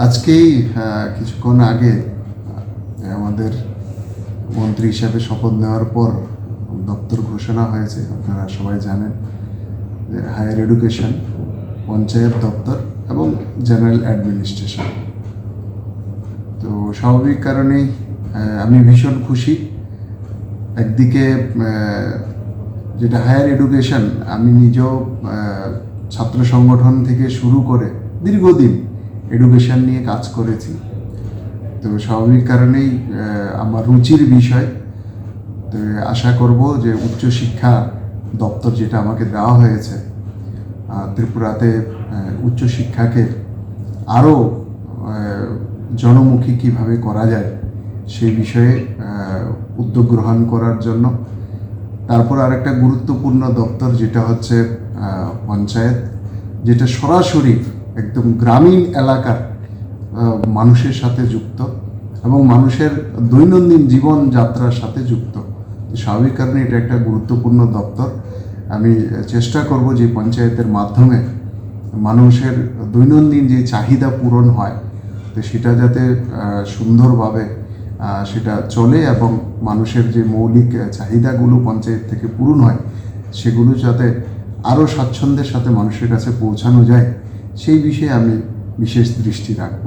আজকেই কিছুক্ষণ আগে আমাদের মন্ত্রী হিসাবে শপথ নেওয়ার পর দপ্তর ঘোষণা হয়েছে, আপনারা সবাই জানেন, যে হায়ার এডুকেশন, পঞ্চায়েত দপ্তর এবং জেনারেল অ্যাডমিনিস্ট্রেশন। তো স্বাভাবিক কারণেই আমি ভীষণ খুশি। একদিকে যেটা হায়ার এডুকেশন, আমি নিজেও ছাত্র সংগঠন থেকে শুরু করে দীর্ঘদিন এডুকেশন নিয়ে কাজ করেছি। তো স্বাভাবিক কারণেই আমার রুচির বিষয়। তো আশা করব যে উচ্চশিক্ষা দপ্তর যেটা আমাকে দেওয়া হয়েছে, ত্রিপুরাতে উচ্চশিক্ষাকে আরও জনমুখী কীভাবে করা যায় সেই বিষয়ে উদ্যোগ গ্রহণ করার জন্য। তারপর আরেকটা গুরুত্বপূর্ণ দপ্তর যেটা হচ্ছে পঞ্চায়েত, যেটা সরাসরি একদম গ্রামীণ এলাকার মানুষের সাথে যুক্ত এবং মানুষের দৈনন্দিন জীবনযাত্রার সাথে যুক্ত। স্বাভাবিক কারণে এটা একটা গুরুত্বপূর্ণ দপ্তর। আমি চেষ্টা করব যে পঞ্চায়েতের মাধ্যমে মানুষের দৈনন্দিন যে চাহিদা পূরণ হয়, তো সেটা যাতে সুন্দরভাবে সেটা চলে এবং মানুষের যে মৌলিক চাহিদাগুলো পঞ্চায়েত থেকে পূরণ হয় সেগুলো যাতে আরও স্বাচ্ছন্দ্যের সাথে মানুষের কাছে পৌঁছানো যায়, সেই বিষয়ে আমি বিশেষ দৃষ্টি রাখব।